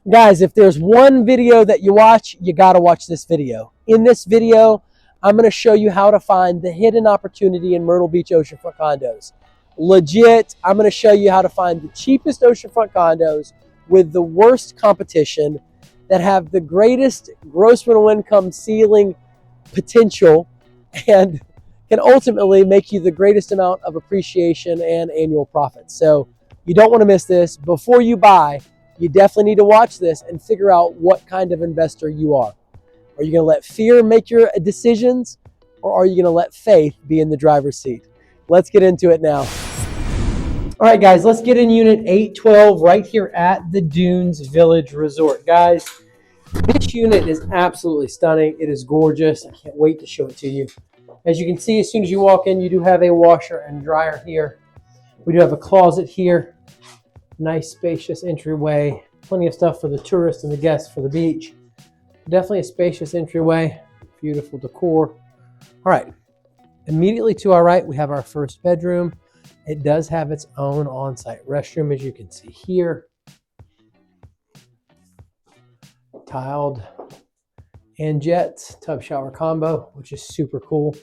Guys, if there's one video that you watch, you got to watch this video. In this video, I'm going to show you how to find the hidden opportunity in Myrtle Beach Oceanfront Condos. Legit, I'm going to show you how to find the cheapest oceanfront condos with the worst competition that have the greatest gross rental income ceiling potential and can ultimately make you the greatest amount of appreciation and annual profits. So you don't want to miss this. Before you buy, you definitely need to watch this and figure out what kind of investor you are. Are you going to let fear make your decisions, or are you going to let faith be in the driver's seat? Let's get into it now. All right, guys, let's get in unit 812 right here at the Dunes Village Resort. Guys, this unit is absolutely stunning. It is gorgeous. I can't wait to show it to you. As you can see, as soon as you walk in, you do have a washer and dryer here. We do have a closet here. Nice spacious entryway. Plenty of stuff for the tourists and the guests for the beach. Definitely a spacious entryway. Beautiful decor. All right. Immediately to our right, we have our first bedroom. It does have its own on-site restroom, as you can see here. Tiled and jets, tub shower combo, which is super cool.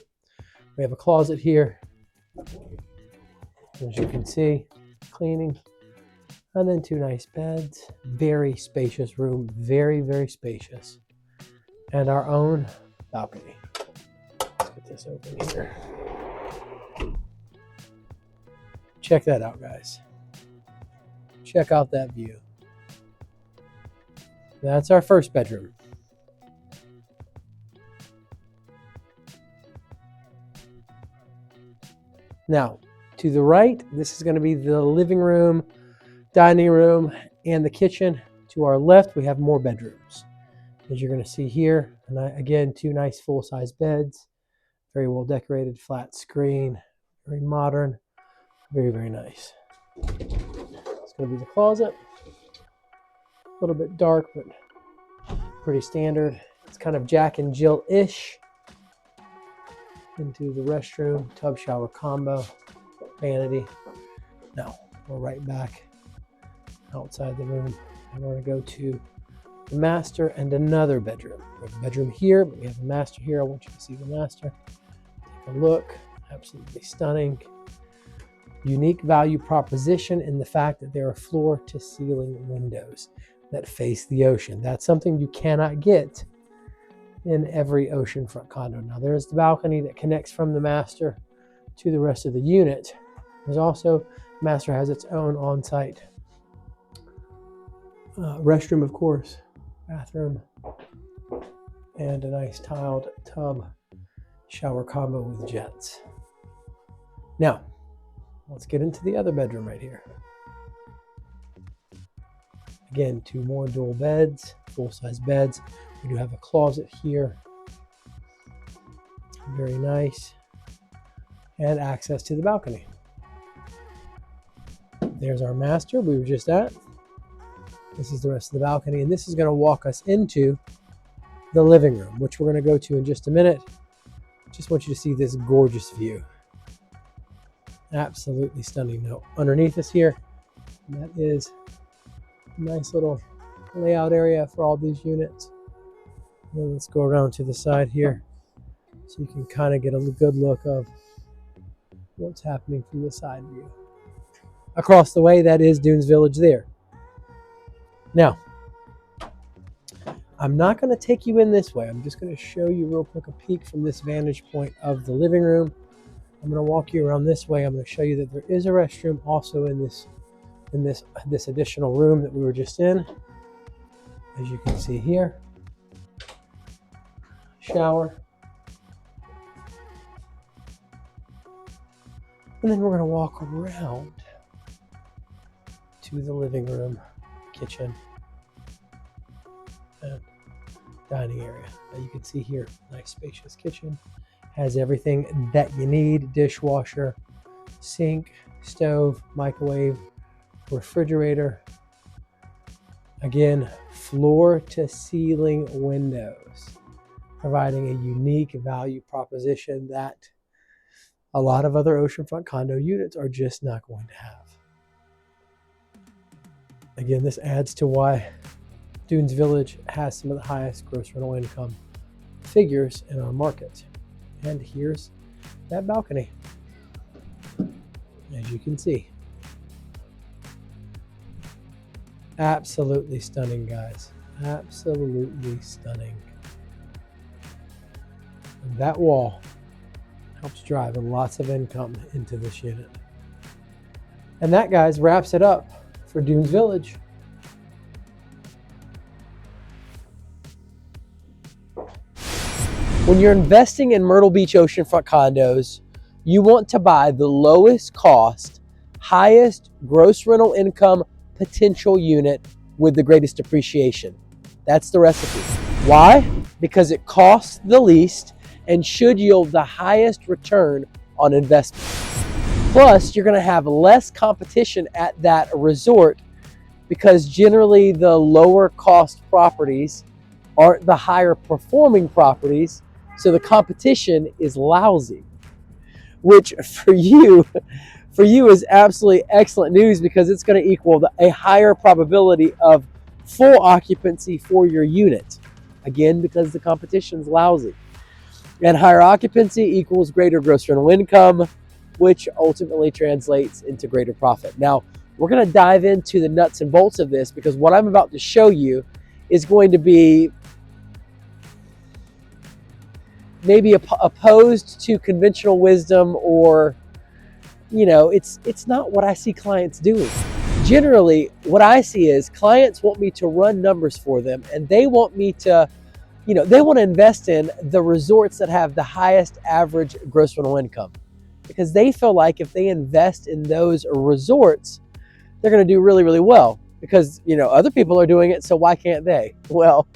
We have a closet here. As you can see, cleaning. And then two nice beds. Very spacious room. Very, very spacious. And our own balcony. Let's get this open here. Check that out, guys. Check out that view. That's our first bedroom. Now, to the right, this is going to be the living room, dining room, and the kitchen. To our left, we have more bedrooms. As you're going to see here, and again, two nice full-size beds. Very well decorated, flat screen, very modern, very, very nice. It's going to be the closet. A little bit dark, but pretty standard. It's kind of Jack and Jill-ish. Into the restroom, tub shower combo, vanity. Now, we're right back outside the room. And we're going to go to the master and another bedroom. We have a bedroom here, but we have a master here. I want you to see the master. Take a look. Absolutely stunning. Unique value proposition in the fact that there are floor-to-ceiling windows that face the ocean. That's something you cannot get in every oceanfront condo. Now, there's the balcony that connects from the master to the rest of the unit. There's also, the master has its own on-site restroom, of course, bathroom, and a nice tiled tub shower combo with jets. Now, let's get into the other bedroom right here. Again, two more dual beds, full-size beds. We do have a closet here. Very nice. And access to the balcony. There's our master we were just at. This is the rest of the balcony, and this is going to walk us into the living room, which we're going to go to in just a minute. Just want you to see this gorgeous view. Absolutely stunning. Now, underneath us here, that is a nice little layout area for all these units. And then let's go around to the side here so you can kind of get a good look of what's happening from the side view. Across the way, that is Dunes Village there. Now, I'm not going to take you in this way. I'm just going to show you real quick a peek from this vantage point of the living room. I'm going to walk you around this way. I'm going to show you that there is a restroom also in this additional room that we were just in. As you can see here, shower. And then we're going to walk around to the living room, kitchen, and dining area. Now you can see here, nice spacious kitchen. Has everything that you need: dishwasher, sink, stove, microwave, refrigerator. Again, floor to ceiling windows, providing a unique value proposition that a lot of other oceanfront condo units are just not going to have. Again, this adds to why Dunes Village has some of the highest gross rental income figures in our market. And here's that balcony, as you can see. Absolutely stunning, guys. Absolutely stunning. And that wall helps drive lots of income into this unit. And that, guys, wraps it up for Dunes Village. When you're investing in Myrtle Beach Oceanfront Condos, you want to buy the lowest cost, highest gross rental income potential unit with the greatest appreciation. That's the recipe. Why? Because it costs the least and should yield the highest return on investment. Plus, you're going to have less competition at that resort because generally the lower cost properties aren't the higher performing properties, so the competition is lousy, which for you is absolutely excellent news because it's going to equal a higher probability of full occupancy for your unit. Again, because the competition is lousy. And higher occupancy equals greater gross rental income, which ultimately translates into greater profit. Now, we're going to dive into the nuts and bolts of this because what I'm about to show you is going to be maybe opposed to conventional wisdom, or it's not what I see clients doing. Generally, what I see is clients want me to run numbers for them, and they want me to, they want to invest in the resorts that have the highest average gross rental income because they feel like if they invest in those resorts, they're going to do really, really well because, other people are doing it, so why can't they? Well,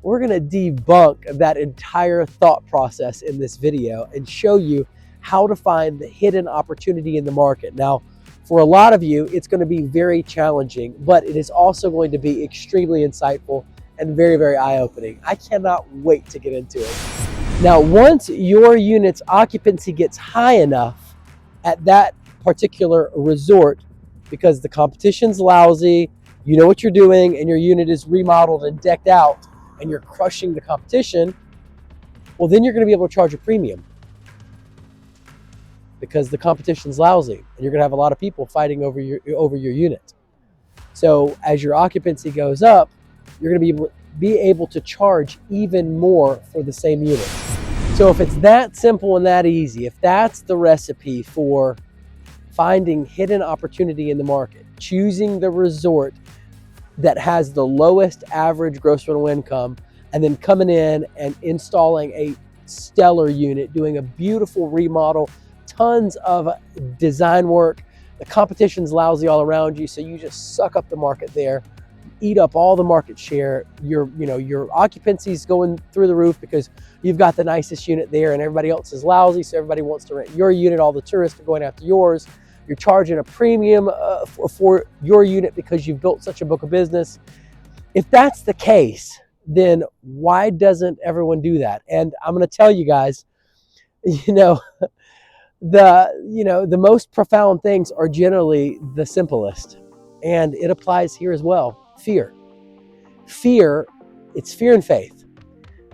we're going to debunk that entire thought process in this video and show you how to find the hidden opportunity in the market. Now, for a lot of you, it's going to be very challenging, but it is also going to be extremely insightful and very, very eye-opening. I cannot wait to get into it. Now, once your unit's occupancy gets high enough at that particular resort, because the competition's lousy, you know what you're doing, and your unit is remodeled and decked out, and you're crushing the competition, well, then you're going to be able to charge a premium because the competition's lousy, and you're going to have a lot of people fighting over your unit. So as your occupancy goes up, you're going to be able to charge even more for the same unit. So if it's that simple and that easy, if that's the recipe for finding hidden opportunity in the market, choosing the resort that has the lowest average gross rental income, and then coming in and installing a stellar unit, doing a beautiful remodel, tons of design work, the competition's lousy all around you, so you just suck up the market there, eat up all the market share. Your occupancy's going through the roof because you've got the nicest unit there and everybody else is lousy, so everybody wants to rent your unit. All the tourists are going after yours. You're charging a premium for your unit because you've built such a book of business. If that's the case, then why doesn't everyone do that? And I'm going to tell you guys, the most profound things are generally the simplest, and it applies here as well. Fear, it's fear and faith.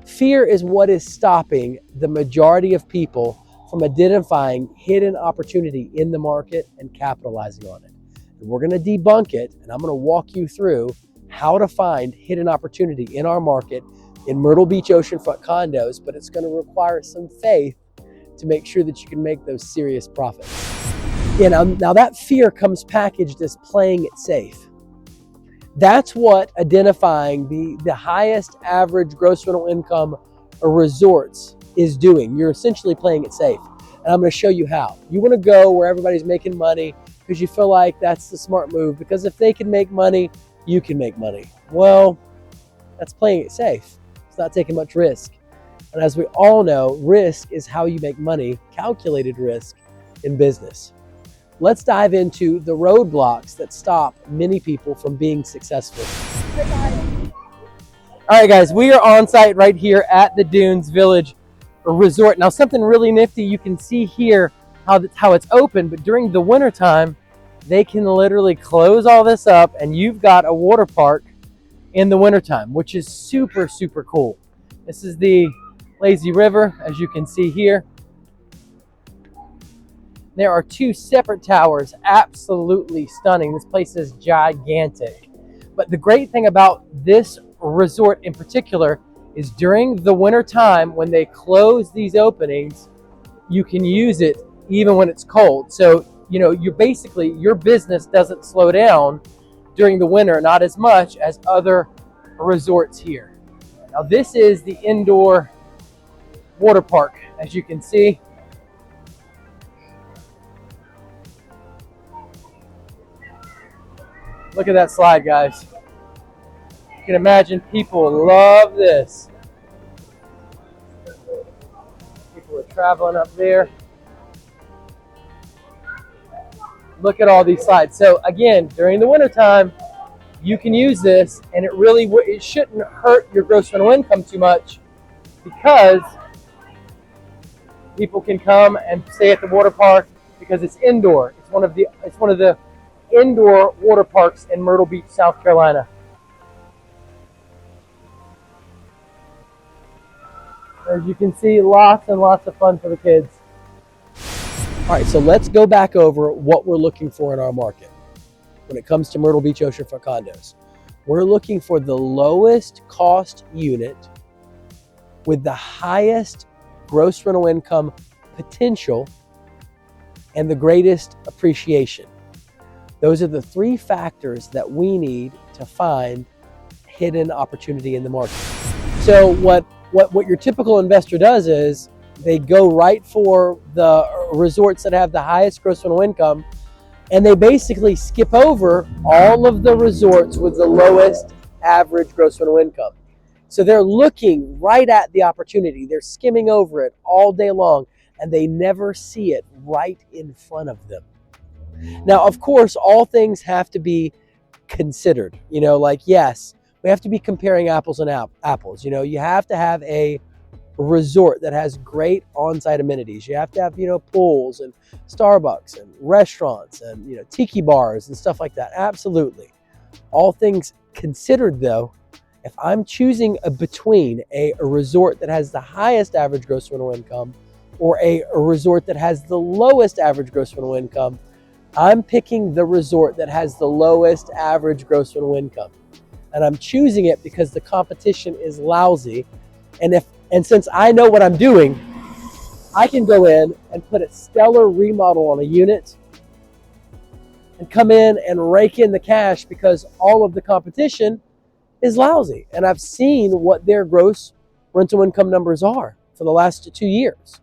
Fear is what is stopping the majority of people from identifying hidden opportunity in the market and capitalizing on it. And we're going to debunk it, and I'm going to walk you through how to find hidden opportunity in our market in Myrtle Beach Oceanfront Condos, but it's going to require some faith to make sure that you can make those serious profits. Now that fear comes packaged as playing it safe. That's what identifying the highest average gross rental income resorts is doing. You're essentially playing it safe. And I'm going to show you how. You want to go where everybody's making money because you feel like that's the smart move, because if they can make money, you can make money. Well, that's playing it safe. It's not taking much risk. And as we all know, risk is how you make money, calculated risk in business. Let's dive into the roadblocks that stop many people from being successful. All right, guys, we are on site right here at the Dunes Village Resort. Now, something really nifty, you can see here how it's open, but during the winter time, they can literally close all this up and you've got a water park in the wintertime, which is super, super cool. This is the lazy river, as you can see here. There are two separate towers, absolutely stunning. This place is gigantic. But the great thing about this resort in particular is during the winter time, when they close these openings, you can use it even when it's cold. So, you know, you're basically, your business doesn't slow down during the winter, not as much as other resorts here. Now, this is the indoor water park, as you can see. Look at that slide, guys. You can imagine people love this. People are traveling up there. Look at all these slides. So again, during the wintertime, you can use this, and it shouldn't hurt your gross rental income too much, because people can come and stay at the water park because it's indoor. It's one of the indoor water parks in Myrtle Beach, South Carolina. As you can see, lots and lots of fun for the kids. All right, so let's go back over what we're looking for in our market when it comes to Myrtle Beach Oceanfront Condos. We're looking for the lowest cost unit with the highest gross rental income potential and the greatest appreciation. Those are the three factors that we need to find hidden opportunity in the market. So what your typical investor does is they go right for the resorts that have the highest gross rental income, and they basically skip over all of the resorts with the lowest average gross rental income. So they're looking right at the opportunity. They're skimming over it all day long, and they never see it right in front of them. Now, of course, all things have to be considered. You know, like, yes, we have to be comparing apples and apples. You know, you have to have a resort that has great on-site amenities. You have to have, you know, pools and Starbucks and restaurants and, you know, tiki bars and stuff like that. Absolutely. All things considered, though, if I'm choosing between a resort that has the highest average gross rental income or a resort that has the lowest average gross rental income, I'm picking the resort that has the lowest average gross rental income. And I'm choosing it because the competition is lousy. And since I know what I'm doing, I can go in and put a stellar remodel on a unit and come in and rake in the cash because all of the competition is lousy. And I've seen what their gross rental income numbers are for the last 2 years.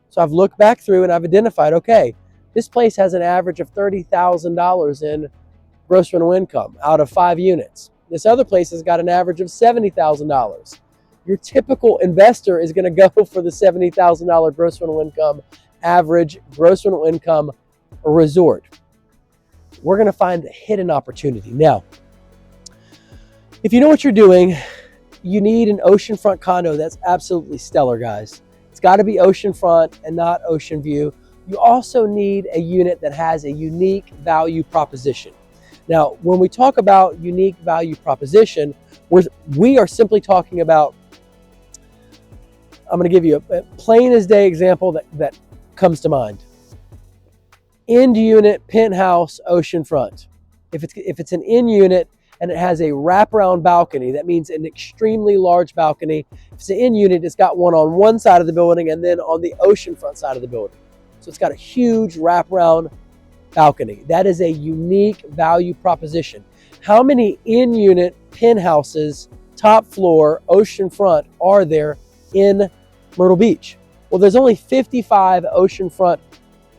So I've looked back through and I've identified, okay, this place has an average of $30,000 in gross rental income out of 5 units. This other place has got an average of $70,000. Your typical investor is going to go for the $70,000 gross rental income, average gross rental income resort. We're going to find a hidden opportunity. Now, if you know what you're doing, you need an oceanfront condo that's absolutely stellar, guys. It's got to be oceanfront and not ocean view. You also need a unit that has a unique value proposition. Now, when we talk about unique value proposition, we are simply talking about, I'm going to give you a plain as day example that comes to mind. End unit, penthouse, oceanfront. If it's an end unit and it has a wraparound balcony, that means an extremely large balcony. If it's an end unit, it's got one on one side of the building and then on the oceanfront side of the building. So it's got a huge wraparound balcony. That is a unique value proposition. How many in-unit penthouses, top floor, oceanfront are there in Myrtle Beach? Well, there's only 55 oceanfront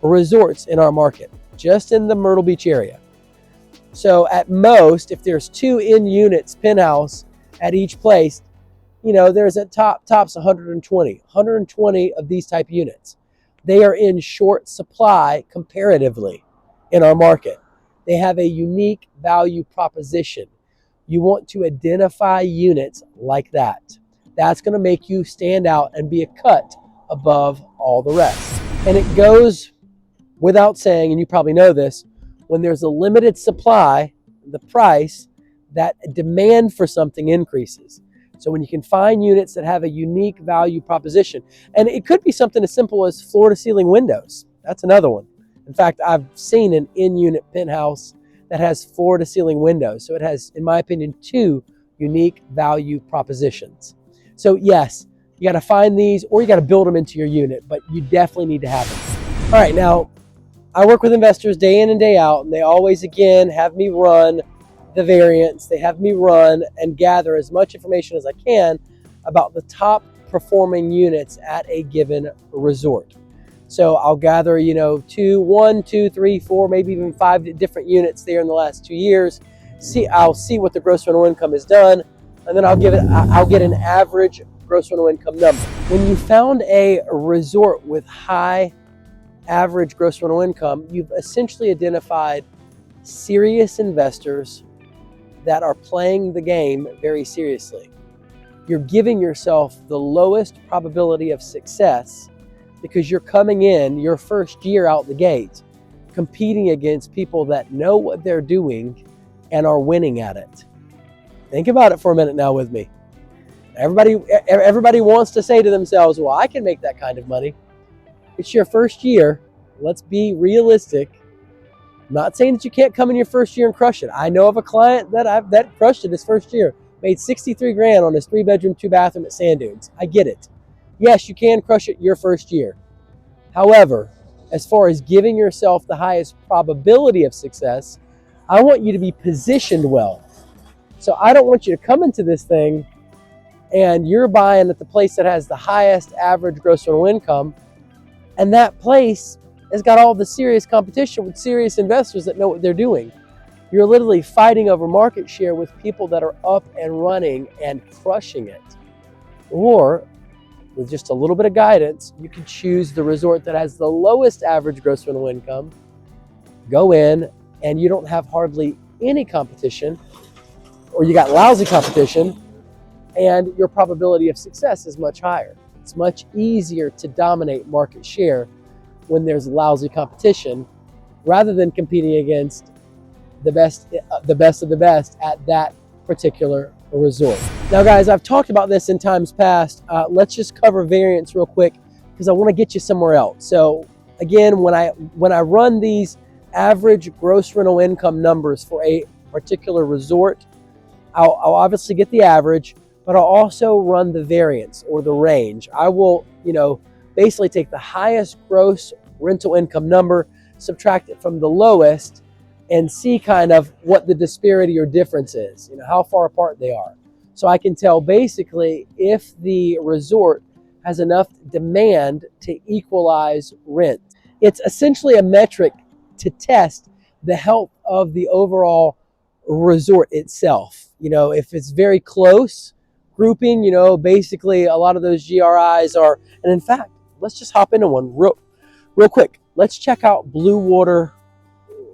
resorts in our market, just in the Myrtle Beach area. So at most, if there's 2 in-units penthouse at each place, you know, there's at tops 120 of these type units. They are in short supply comparatively in our market. They have a unique value proposition. You want to identify units like that. That's going to make you stand out and be a cut above all the rest. And it goes without saying, and you probably know this, when there's a limited supply, the price that demand for something increases. So when you can find units that have a unique value proposition, and it could be something as simple as floor-to-ceiling windows. That's another one. In fact, I've seen an in-unit penthouse that has floor-to-ceiling windows. So it has, in my opinion, two unique value propositions. So yes, you got to find these, or you got to build them into your unit, but you definitely need to have them. All right, now I work with investors day in and day out, and they always, again, have me run the variance. They have me run and gather as much information as I can about the top performing units at a given resort. So I'll gather, one, two, three, four, maybe even 5 different units there in the last 2 years. I'll see what the gross rental income has done, and then I'll get an average gross rental income number. When you found a resort with high average gross rental income, you've essentially identified serious investors that are playing the game very seriously. You're giving yourself the lowest probability of success because you're coming in your first year out the gate competing against people that know what they're doing and are winning at it. Think about it for a minute now with me. Everybody wants to say to themselves, well, I can make that kind of money. It's your first year. Let's be realistic. I'm not saying that you can't come in your first year and crush it. I know of a client that crushed it his first year, made 63 grand on his 3-bedroom, 2-bathroom at Sand Dunes. I get it. Yes, you can crush it your first year. However, as far as giving yourself the highest probability of success, I want you to be positioned well. So I don't want you to come into this thing and you're buying at the place that has the highest average gross rental income, and that place has got all the serious competition with serious investors that know what they're doing. You're literally fighting over market share with people that are up and running and crushing it. Or with just a little bit of guidance, you can choose the resort that has the lowest average gross rental income, go in, and you don't have hardly any competition, or you got lousy competition, and your probability of success is much higher. It's much easier to dominate market share when there's lousy competition rather than competing against the best of the best at that particular resort. Now guys, I've talked about this in times past. Let's just cover variance real quick because I want to get you somewhere else. So again, when I run these average gross rental income numbers for a particular resort, I'll obviously get the average, but I'll also run the variance or the range. I will, basically take the highest gross rental income number, subtract it from the lowest, and see kind of what the disparity or difference is, how far apart they are. So I can tell basically if the resort has enough demand to equalize rent. It's essentially a metric to test the health of the overall resort itself. If it's very close grouping, basically a lot of those GRIs are, and in fact, let's just hop into one real quick. Let's check out Blue Water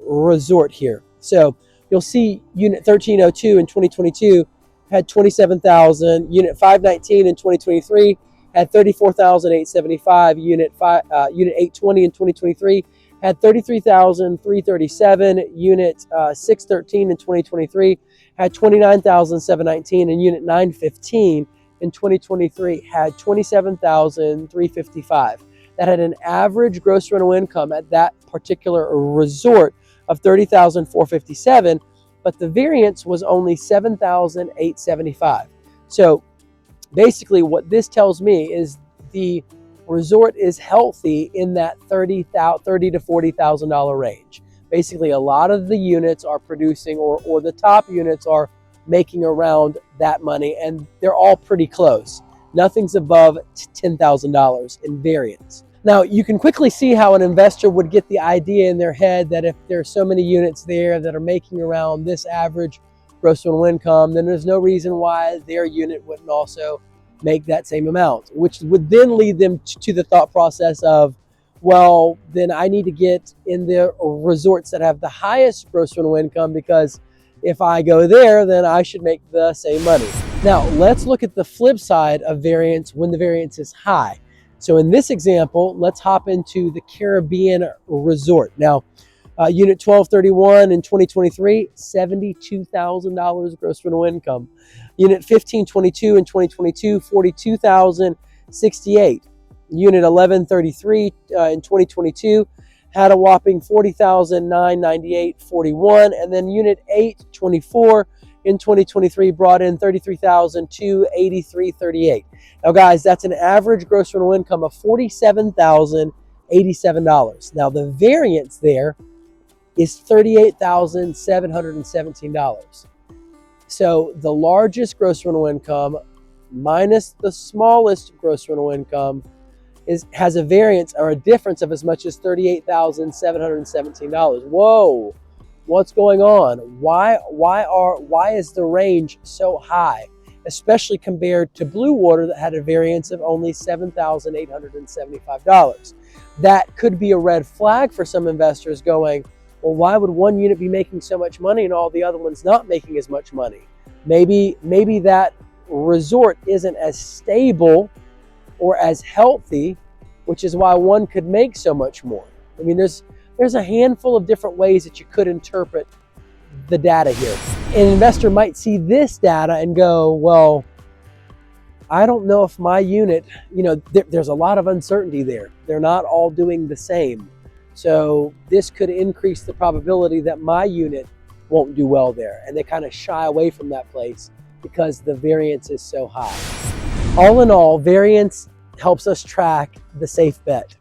Resort here. So you'll see unit 1302 in 2022 had 27,000. Unit 519 in 2023 had 34,875. Unit 820 in 2023 had 33,337. Unit 613 in 2023 had 29,719, and unit 915 in 2023 had 27,355. That had an average gross rental income at that particular resort of 30,457, but the variance was only 7,875. So basically what this tells me is the resort is healthy in that $30,000 to $40,000 range. Basically, a lot of the units are producing, or the top units are making around that money, and they're all pretty close. Nothing's above $10,000 in variance. Now, you can quickly see how an investor would get the idea in their head that if there's so many units there that are making around this average gross rental income, then there's no reason why their unit wouldn't also make that same amount, which would then lead them to the thought process of, well, then I need to get in the resorts that have the highest gross rental income, because if I go there, then I should make the same money. Now, let's look at the flip side of variance when the variance is high. So in this example, let's hop into the Caribbean resort. Now, Unit 1231 in 2023, $72,000 gross rental income. Unit 1522 in 2022, $42,068. Unit 1133 in 2022 had a whopping $40,998.41, and then Unit 824 in 2023 brought in $33,283.38. Now, guys, that's an average gross rental income of $47,087. Now, the variance there is $38,717. So the largest gross rental income minus the smallest gross rental income has a variance or a difference of as much as $38,717. Whoa, what's going on? Why is the range so high, especially compared to Blue Water that had a variance of only $7,875? That could be a red flag for some investors going, well, why would one unit be making so much money and all the other ones not making as much money? Maybe that resort isn't as stable or as healthy, which is why one could make so much more. I mean, there's a handful of different ways that you could interpret the data here. An investor might see this data and go, well, I don't know if my unit, there's a lot of uncertainty there. They're not all doing the same. So this could increase the probability that my unit won't do well there. And they kind of shy away from that place because the variance is so high. All in all, variance helps us track the safe bet.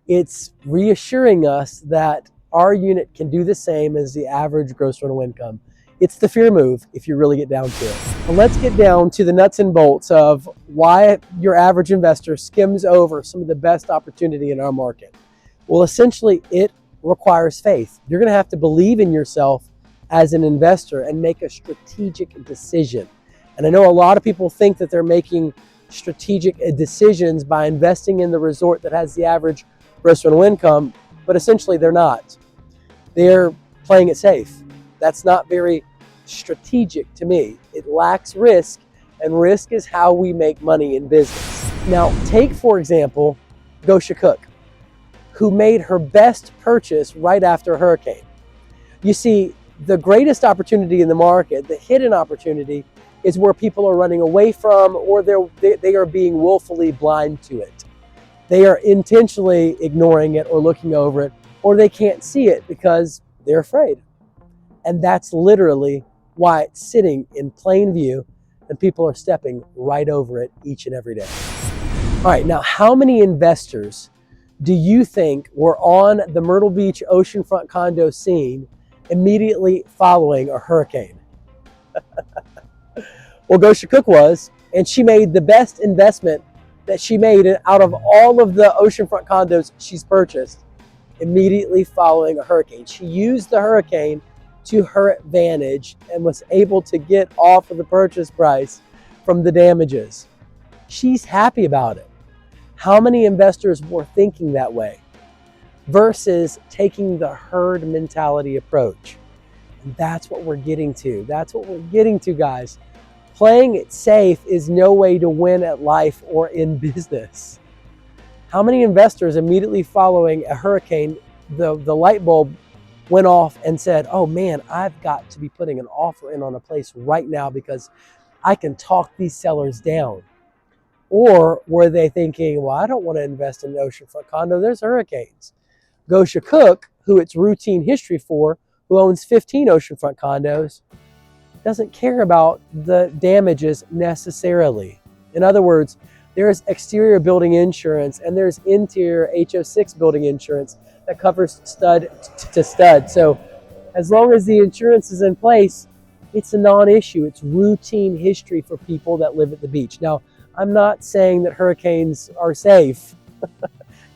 It's reassuring us that our unit can do the same as the average gross rental income. It's the fear move if you really get down to it. Well, let's get down to the nuts and bolts of why your average investor skims over some of the best opportunity in our market. Well, essentially, it requires faith. You're going to have to believe in yourself as an investor and make a strategic decision. And I know a lot of people think that they're making strategic decisions by investing in the resort that has the average gross rental income, but essentially they're not. They're playing it safe. That's not very strategic to me. It lacks risk, and risk is how we make money in business. Now, take, for example, Gosha Cook, who made her best purchase right after a hurricane. You see, the greatest opportunity in the market, the hidden opportunity, is where people are running away from, or they are being willfully blind to it. They are intentionally ignoring it or looking over it, or they can't see it because they're afraid. And that's literally why it's sitting in plain view and people are stepping right over it each and every day. All right, now how many investors do you think were on the Myrtle Beach Oceanfront Condo scene immediately following a hurricane? Well, Gosha Cook was, and she made the best investment that she made out of all of the oceanfront condos she's purchased immediately following a hurricane. She used the hurricane to her advantage and was able to get off of the purchase price from the damages. She's happy about it. How many investors were thinking that way versus taking the herd mentality approach? And that's what we're getting to. That's what we're getting to, guys. Playing it safe is no way to win at life or in business. How many investors immediately following a hurricane, the light bulb went off and said, oh man, I've got to be putting an offer in on a place right now because I can talk these sellers down? Or were they thinking, well, I don't want to invest in an oceanfront condo, there's hurricanes? Gosha Cook, who it's routine history for, who owns 15 oceanfront condos, doesn't care about the damages necessarily. In other words, there's exterior building insurance and there's interior HO6 building insurance that covers stud to stud. So as long as the insurance is in place, it's a non-issue. It's routine history for people that live at the beach. Now, I'm not saying that hurricanes are safe.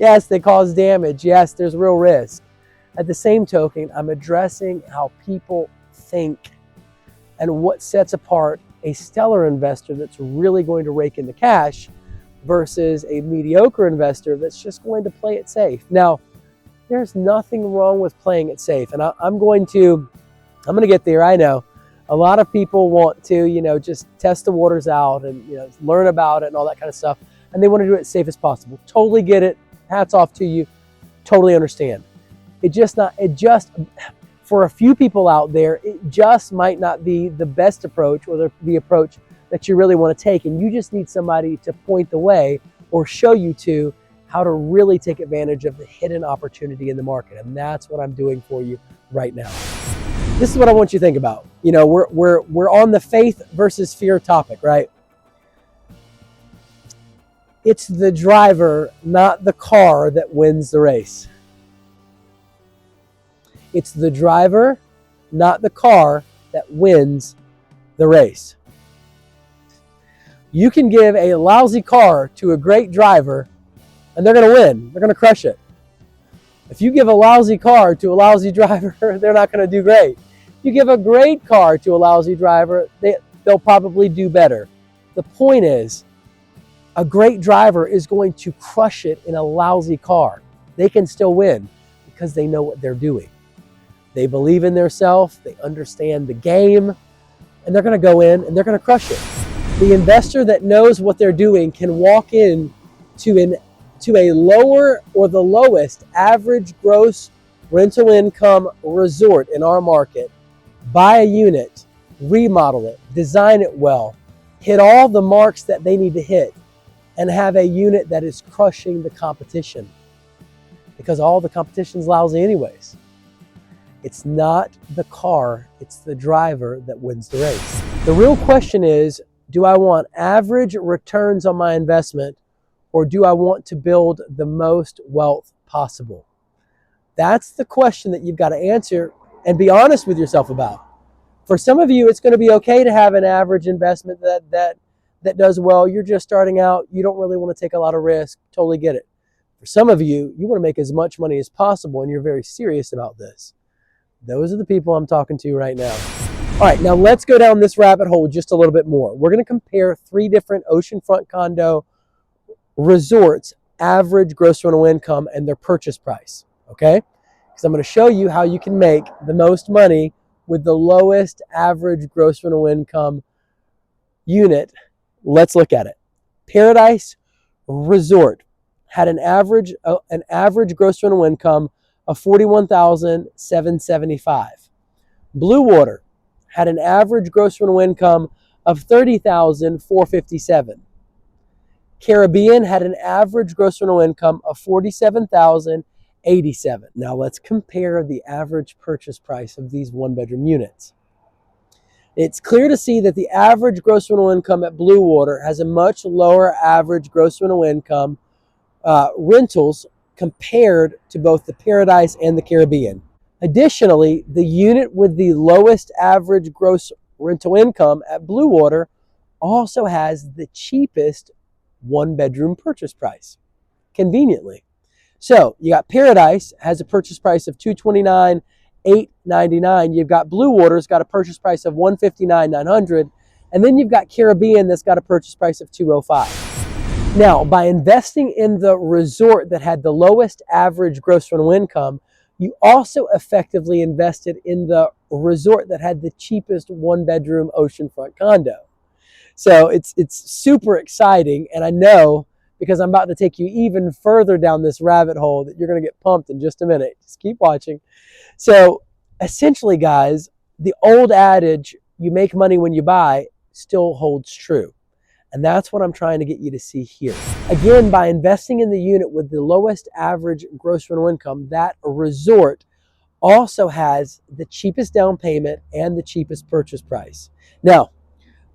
Yes, they cause damage. Yes, there's real risk. At the same token, I'm addressing how people think and what sets apart a stellar investor that's really going to rake in the cash versus a mediocre investor that's just going to play it safe. Now, there's nothing wrong with playing it safe. And I'm going to get there, I know. A lot of people want to, just test the waters out and, learn about it and all that kind of stuff. And they want to do it as safe as possible. Totally get it. Hats off to you. Totally understand. For a few people out there, it just might not be the best approach or the approach that you really want to take. And you just need somebody to point the way or show you to how to really take advantage of the hidden opportunity in the market. And that's what I'm doing for you right now. This is what I want you to think about. You know, we're on the faith versus fear topic, right? It's the driver, not the car, that wins the race. It's the driver, not the car, that wins the race. You can give a lousy car to a great driver and they're going to win. They're going to crush it. If you give a lousy car to a lousy driver, they're not going to do great. If you give a great car to a lousy driver, they'll probably do better. The point is, a great driver is going to crush it in a lousy car. They can still win because they know what they're doing. They believe in themselves, they understand the game, and they're going to go in and they're going to crush it. The investor that knows what they're doing can walk in to a lower or the lowest average gross rental income resort in our market, buy a unit, remodel it, design it well, hit all the marks that they need to hit, and have a unit that is crushing the competition, because all the competition's lousy anyways. It's not the car, it's the driver that wins the race. The real question is, do I want average returns on my investment, or do I want to build the most wealth possible? That's the question that you've got to answer and be honest with yourself about. For some of you, it's going to be okay to have an average investment that does well. You're just starting out. You don't really want to take a lot of risk. Totally get it. For some of you, you want to make as much money as possible, and you're very serious about this. Those are the people I'm talking to right now. All right, now let's go down this rabbit hole just a little bit more. We're going to compare 3 different oceanfront condo resorts' average gross rental income and their purchase price, okay? Because I'm going to show you how you can make the most money with the lowest average gross rental income unit. Let's look at it. Paradise Resort had an average gross rental income of $41,775. Blue Water had an average gross rental income of $30,457. Caribbean had an average gross rental income of $47,087. Now let's compare the average purchase price of these one-bedroom units. It's clear to see that the average gross rental income at Blue Water has a much lower average gross rental income rentals compared to both the Paradise and the Caribbean. Additionally, the unit with the lowest average gross rental income at Blue Water also has the cheapest one-bedroom purchase price, conveniently. So you got Paradise has a purchase price of $229,899. You've got Blue Water's got a purchase price of $159,900, and then you've got Caribbean that's got a purchase price of $205. Now, by investing in the resort that had the lowest average gross rental income, you also effectively invested in the resort that had the cheapest one-bedroom oceanfront condo. So it's super exciting, and I know, because I'm about to take you even further down this rabbit hole, that you're going to get pumped in just a minute. Just keep watching. So essentially, guys, the old adage, you make money when you buy, still holds true. And that's what I'm trying to get you to see here. Again, by investing in the unit with the lowest average gross rental income, that resort also has the cheapest down payment and the cheapest purchase price. Now,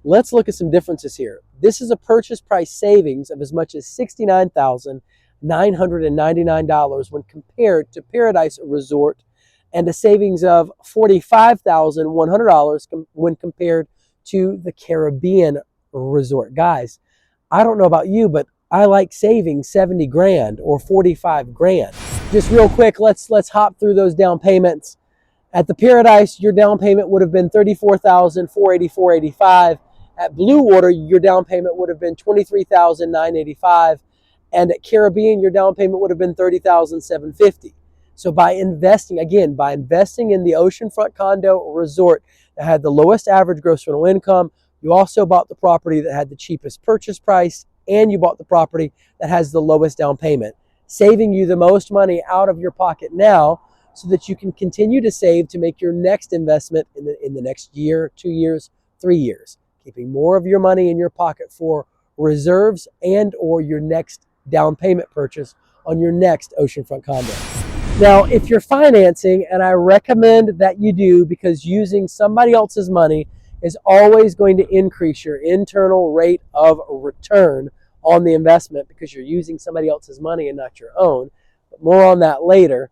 let's look at some differences here. This is a purchase price savings of as much as $69,999 when compared to Paradise Resort, and a savings of $45,100 when compared to the Caribbean Resort. Guys, I don't know about you, but I like saving 70 grand or 45 grand. Just real quick, let's hop through those down payments. At the Paradise, your down payment would have been $34,484.85. At Blue Water, your down payment would have been $23,985. And at Caribbean, your down payment would have been $30,750. So by investing in the oceanfront condo resort that had the lowest average gross rental income, you also bought the property that had the cheapest purchase price, and you bought the property that has the lowest down payment, saving you the most money out of your pocket now, so that you can continue to save to make your next investment in the next year, 2 years, 3 years, keeping more of your money in your pocket for reserves and or your next down payment purchase on your next oceanfront condo. Now, if you're financing, and I recommend that you do, because using somebody else's money is always going to increase your internal rate of return on the investment because you're using somebody else's money and not your own. But more on that later.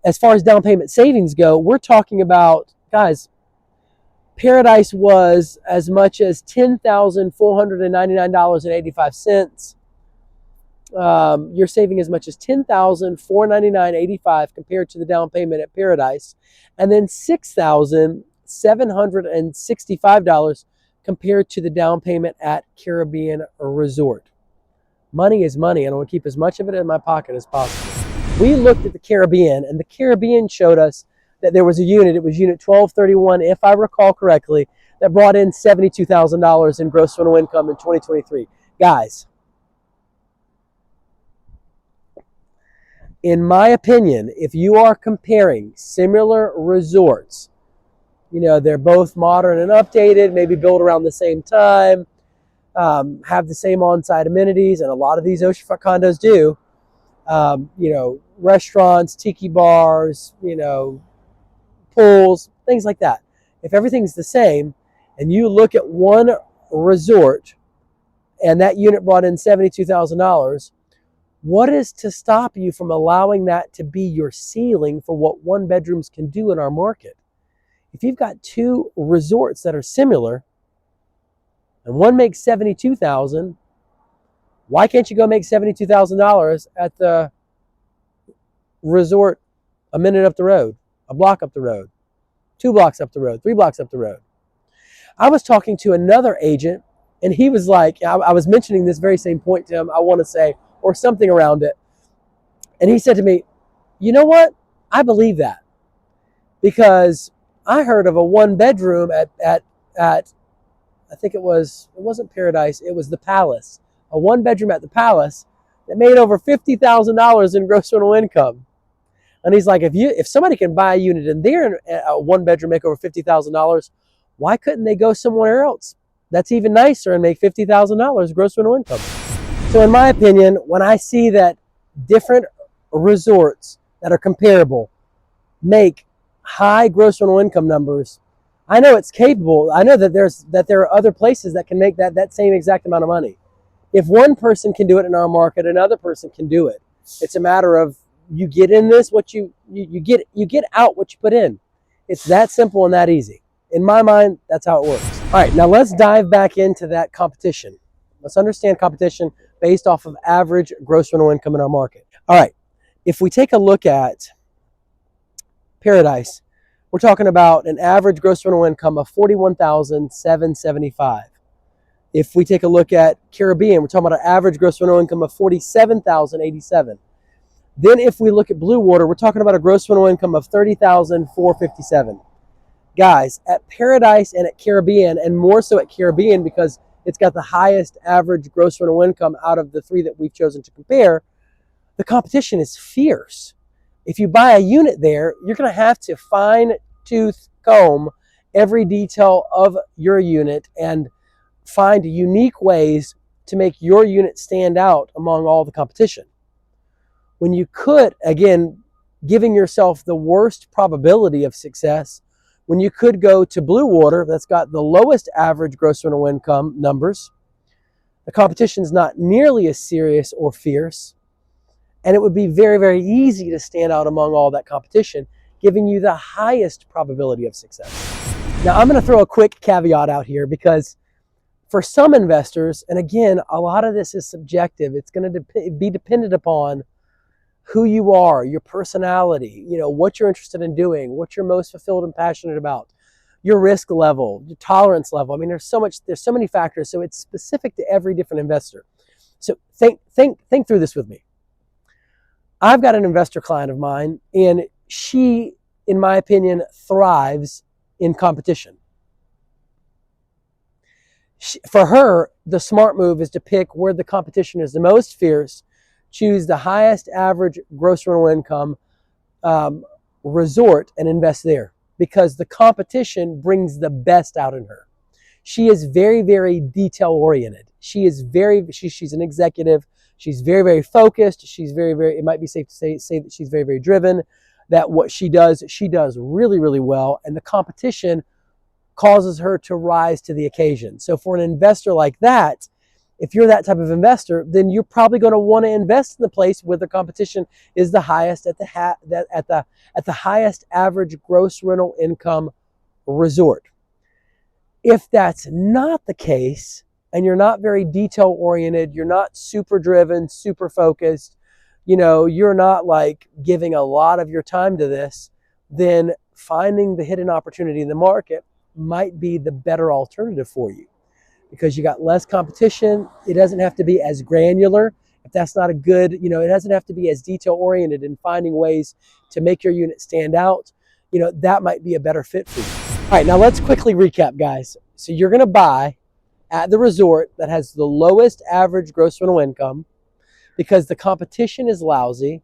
As far as down payment savings go, we're talking about, guys, Paradise was as much as $10,499.85. You're saving as much as $10,499.85 compared to the down payment at Paradise, and then $6,765 compared to the down payment at Caribbean Resort. Money is money, and I want to keep as much of it in my pocket as possible. We looked at the Caribbean, and the Caribbean showed us that there was a unit, it was unit 1231, if I recall correctly, that brought in $72,000 in gross rental income in 2023. Guys, in my opinion, if you are comparing similar resorts, you know, they're both modern and updated, maybe built around the same time, have the same on-site amenities, and a lot of these oceanfront condos do, you know, restaurants, tiki bars, you know, pools, things like that. If everything's the same, and you look at one resort, and that unit brought in $72,000, what is to stop you from allowing that to be your ceiling for what one bedrooms can do in our market? If you've got two resorts that are similar, and one makes $72,000, why can't you go make $72,000 at the resort a minute up the road, a block up the road, 2 blocks up the road, 3 blocks up the road? I was talking to another agent, and he was like, I was mentioning this very same point to him, I want to say, or something around it. And he said to me, you know what? I believe that. Because I heard of a one bedroom at I think it wasn't Paradise, it was the Palace. A one bedroom at the Palace that made over $50,000 in gross rental income. And he's like, if somebody can buy a unit in there, a one bedroom, make over $50,000, why couldn't they go somewhere else that's even nicer and make $50,000 gross rental income? So in my opinion, when I see that different resorts that are comparable make high gross rental income numbers, I know it's capable. I know that there are other places that can make that same exact amount of money. If one person can do it in our market, another person can do it. It's a matter of you get in this, what you get out what you put in. It's that simple and that easy. In my mind, that's how it works. All right, now let's dive back into that competition. Let's understand competition based off of average gross rental income in our market. All right, if we take a look at Paradise, we're talking about an average gross rental income of $41,775. If we take a look at Caribbean, we're talking about an average gross rental income of $47,087. Then if we look at Blue Water, we're talking about a gross rental income of $30,457. Guys, at Paradise and at Caribbean, and more so at Caribbean because it's got the highest average gross rental income out of the three that we've chosen to compare, the competition is fierce. If you buy a unit there, you're going to have to fine-tooth comb every detail of your unit and find unique ways to make your unit stand out among all the competition. When you could, again, giving yourself the worst probability of success, when you could go to Blue Water, that's got the lowest average gross rental income numbers, the competition's not nearly as serious or fierce, and it would be very, very easy to stand out among all that competition, giving you the highest probability of success. Now, I'm going to throw a quick caveat out here because for some investors, and again, a lot of this is subjective, it's going to be dependent upon who you are, your personality, you know, what you're interested in doing, what you're most fulfilled and passionate about, your risk level, your tolerance level. I mean, there's so many factors, so it's specific to every different investor. So think through this with me. I've got an investor client of mine, and she, in my opinion, thrives in competition. For her, the smart move is to pick where the competition is the most fierce, choose the highest average gross rental income, um, resort and invest there, because the competition brings the best out in her. She is very, very detail oriented. She's an executive. She's very, very focused. She's very, very, it might be safe to say that she's very, very driven, that what she does really, really well. And the competition causes her to rise to the occasion. So for an investor like that, if you're that type of investor, then you're probably going to want to invest in the place where the competition is the highest at the highest average gross rental income resort. If that's not the case, and you're not very detail oriented, you're not super driven, super focused, you're not like giving a lot of your time to this, then finding the hidden opportunity in the market might be the better alternative for you, because you got less competition. It doesn't have to be as granular. If that's not a good, it doesn't have to be as detail oriented in finding ways to make your unit stand out. That might be a better fit for you. All right, now let's quickly recap, guys. So you're going to buy at the resort that has the lowest average gross rental income, because the competition is lousy.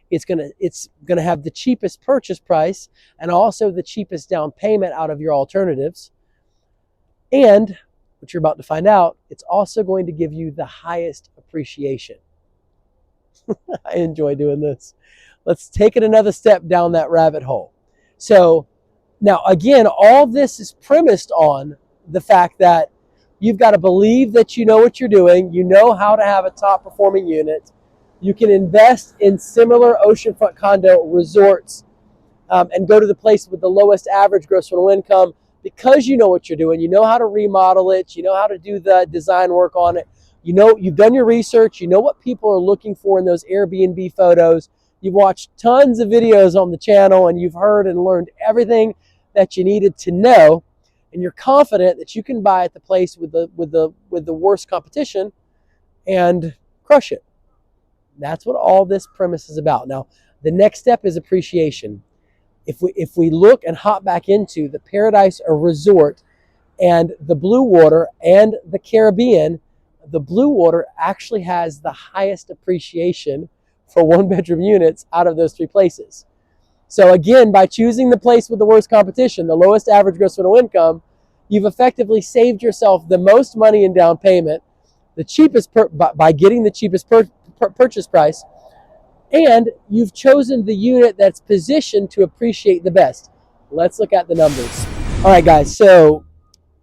It's gonna have the cheapest purchase price and also the cheapest down payment out of your alternatives. And what you're about to find out, it's also going to give you the highest appreciation. I enjoy doing this. Let's take it another step down that rabbit hole. So now, again, all this is premised on the fact that you've got to believe that you know what you're doing. You know how to have a top performing unit. You can invest in similar oceanfront condo resorts and go to the place with the lowest average gross rental income, because you know what you're doing. You know how to remodel it. You know how to do the design work on it. You've done your research. You know what people are looking for in those Airbnb photos. You've watched tons of videos on the channel, and you've heard and learned everything that you needed to know. And you're confident that you can buy at the place with the worst competition and crush it. That's what all this premise is about. Now, the next step is appreciation. If we look and hop back into the Paradise Resort and the Blue Water and the Caribbean, the Blue Water actually has the highest appreciation for one-bedroom units out of those three places. So again, by choosing the place with the worst competition, the lowest average gross rental income, you've effectively saved yourself the most money in down payment, the cheapest by getting the cheapest purchase price, and you've chosen the unit that's positioned to appreciate the best. Let's look at the numbers. All right, guys. So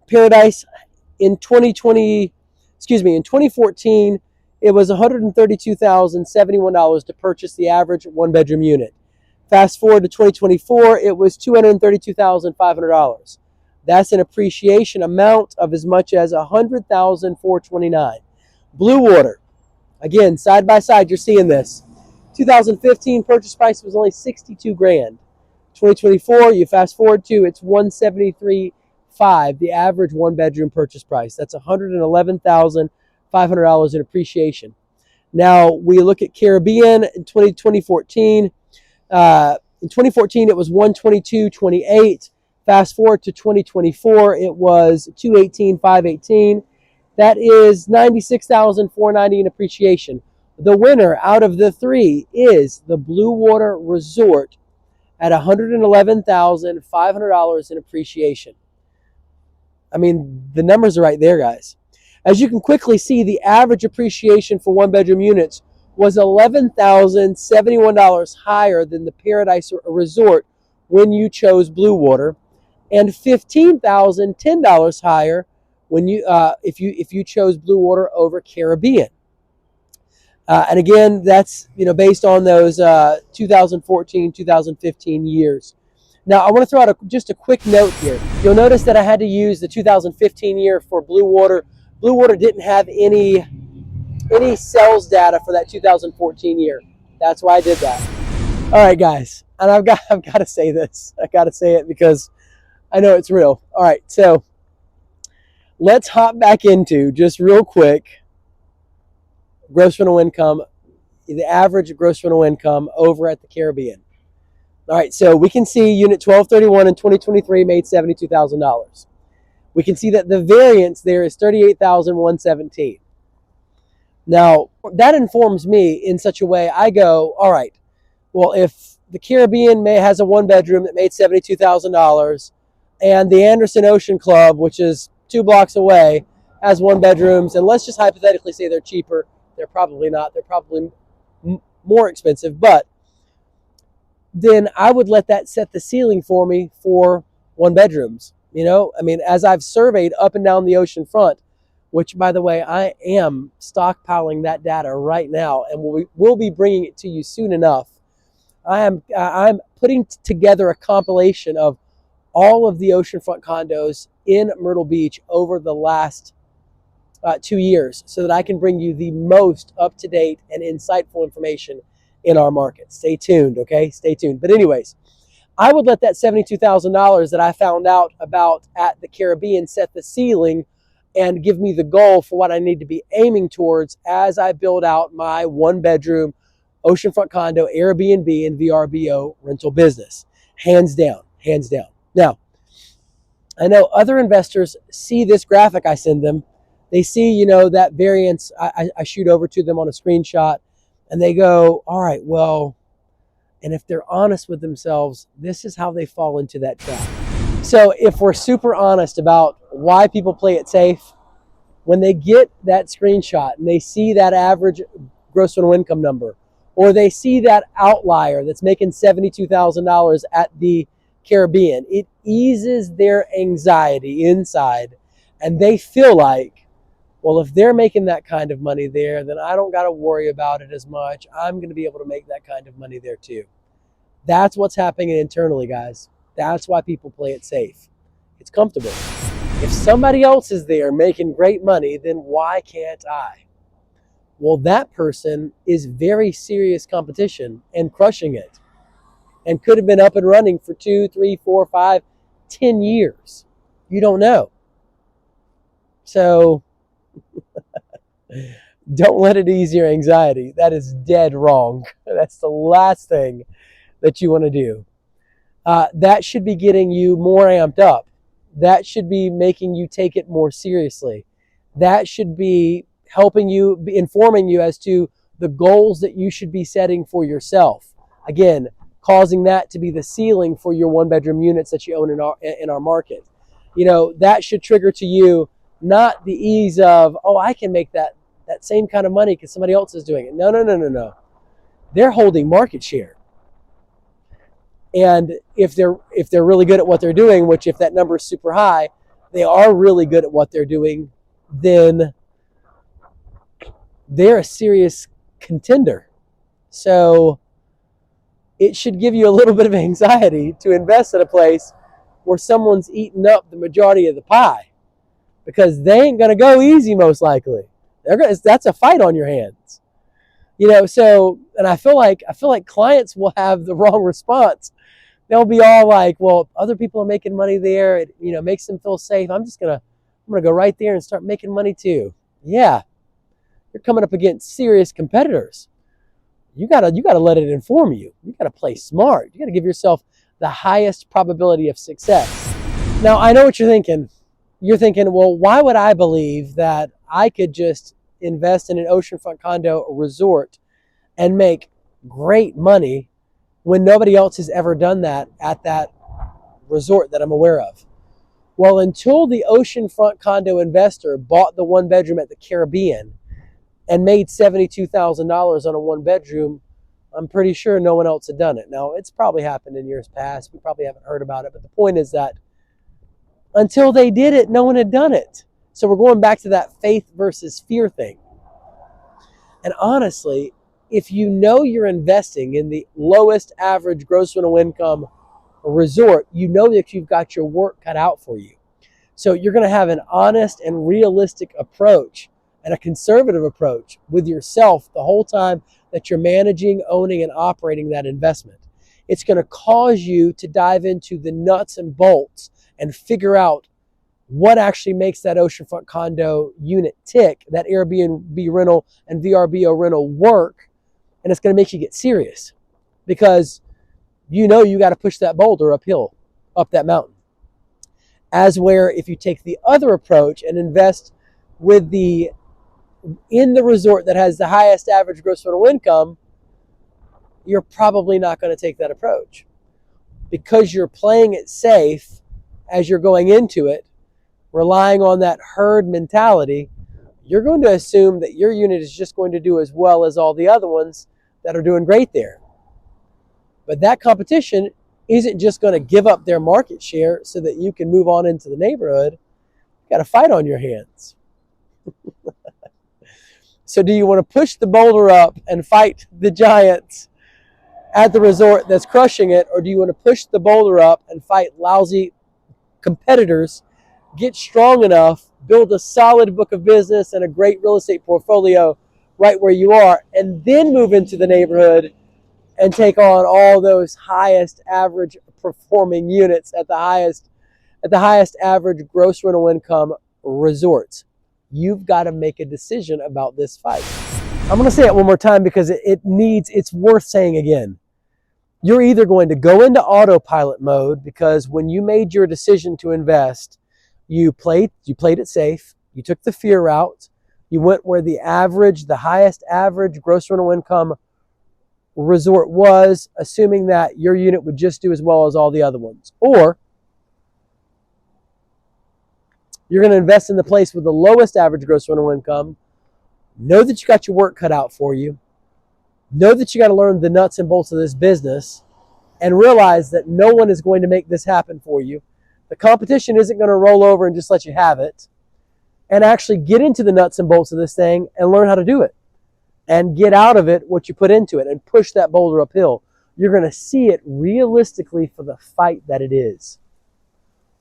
Paradise in 2014, it was $132,071 to purchase the average one-bedroom unit. Fast forward to 2024, it was $232,500. That's an appreciation amount of as much as $100,429. Blue Water, again, side by side, you're seeing this. 2015 purchase price was only $62,000. 2024, you fast forward to, it's $173,500, the average one-bedroom purchase price. That's $111,500 in appreciation. Now we look at Caribbean in 2014. In 2014, it was $122,228. Fast forward to 2024, it was $218,518. That is $96,490 in appreciation. The winner out of the three is the Blue Water Resort at $111,500 in appreciation. I mean, the numbers are right there, guys. As you can quickly see, the average appreciation for one-bedroom units was $11,071 higher than the Paradise Resort when you chose Blue Water, and $15,010 higher when if you chose Blue Water over Caribbean. And again, that's based on those 2014, 2015 years. Now, I want to throw out just a quick note here. You'll notice that I had to use the 2015 year for Blue Water. Blue Water didn't have any sales data for that 2014 year. That's why I did that. All right, guys, and I've got to say this. I got to say it because I know it's real. All right, so let's hop back into, just real quick, gross rental income, the average gross rental income over at the Caribbean. All right, so we can see unit 1231 in 2023 made $72,000. We can see that the variance there is $38,117. Now, that informs me in such a way, I go, all right, well, if the Caribbean has a one bedroom that made $72,000, and the Anderson Ocean Club, which is 2 blocks away, has one bedrooms. And let's just hypothetically say they're cheaper. They're probably not. They're probably more expensive, but then I would let that set the ceiling for me for one bedrooms. I mean, as I've surveyed up and down the ocean front, which, by the way, I am stockpiling that data right now, and we'll be bringing it to you soon enough. I'm putting together a compilation of all of the oceanfront condos in Myrtle Beach over the last 2 years, so that I can bring you the most up-to-date and insightful information in our market. Stay tuned, okay? Stay tuned. But anyways, I would let that $72,000 that I found out about at the Caribbean set the ceiling and give me the goal for what I need to be aiming towards as I build out my one-bedroom oceanfront condo, Airbnb, and VRBO rental business. Hands down, hands down. Now, I know other investors see this graphic I send them. They see, that variance I shoot over to them on a screenshot, and they go, all right, well, and if they're honest with themselves, this is how they fall into that trap. So if we're super honest about why people play it safe, when they get that screenshot and they see that average gross rental income number, or they see that outlier that's making $72,000 at the Caribbean, it eases their anxiety inside, and they feel like, well, if they're making that kind of money there, then I don't got to worry about it as much. I'm going to be able to make that kind of money there too. That's what's happening internally, guys. That's why people play it safe. It's comfortable. If somebody else is there making great money, then why can't I? Well, that person is very serious competition and crushing it, and could have been up and running for 2, 3, 4, 5, 10 years. You don't know. So don't let it ease your anxiety. That is dead wrong. That's the last thing that you want to do. That should be getting you more amped up. That should be making you take it more seriously. That should be helping you, informing you as to the goals that you should be setting for yourself. Again, causing that to be the ceiling for your one-bedroom units that you own in our market. That should trigger to you not the ease of, oh, I can make that same kind of money because somebody else is doing it. No. They're holding market share. And if they're really good at what they're doing, which if that number is super high, they are really good at what they're doing, then they're a serious contender. So it should give you a little bit of anxiety to invest in a place where someone's eating up the majority of the pie, because they ain't going to go easy most likely. That's a fight on your hands. So, and I feel like clients will have the wrong response. They'll be all like, well, other people are making money there. It, makes them feel safe. I'm going to go right there and start making money too. Yeah. You're coming up against serious competitors. You got to let it inform you. You got to play smart. You got to give yourself the highest probability of success. Now, I know what you're thinking. You're thinking, well, why would I believe that I could just invest in an oceanfront condo resort and make great money when nobody else has ever done that at that resort that I'm aware of? Well, until the oceanfront condo investor bought the one bedroom at the Caribbean and made $72,000 on a one bedroom, I'm pretty sure no one else had done it. Now, it's probably happened in years past. We probably haven't heard about it. But the point is that until they did it, no one had done it. So we're going back to that faith versus fear thing. And honestly, if you know you're investing in the lowest average gross rental income resort, you know that you've got your work cut out for you. So you're going to have an honest and realistic approach and a conservative approach with yourself the whole time that you're managing, owning, and operating that investment. It's going to cause you to dive into the nuts and bolts and figure out what actually makes that oceanfront condo unit tick, that Airbnb rental and VRBO rental work, and it's going to make you get serious, because you got to push that boulder uphill, up that mountain. As where if you take the other approach and invest in the resort that has the highest average gross rental income, you're probably not going to take that approach. Because you're playing it safe as you're going into it, relying on that herd mentality, you're going to assume that your unit is just going to do as well as all the other ones that are doing great there. But that competition isn't just going to give up their market share so that you can move on into the neighborhood. You've got a fight on your hands. So do you want to push the boulder up and fight the giants at the resort that's crushing it, or do you want to push the boulder up and fight lousy competitors, get strong enough, build a solid book of business and a great real estate portfolio right where you are, and then move into the neighborhood and take on all those highest average performing units at the highest average gross rental income resorts? You've got to make a decision about this fight. I'm going to say it one more time because it's worth saying again. You're either going to go into autopilot mode because when you made your decision to invest, you played it safe, you took the fear route, you went where the highest average gross rental income resort was, assuming that your unit would just do as well as all the other ones. Or you're going to invest in the place with the lowest average gross rental income, know that you got your work cut out for you, know that you got to learn the nuts and bolts of this business, and realize that no one is going to make this happen for you. The competition isn't going to roll over and just let you have it. And actually get into the nuts and bolts of this thing and learn how to do it. And get out of it what you put into it and push that boulder uphill. You're going to see it realistically for the fight that it is.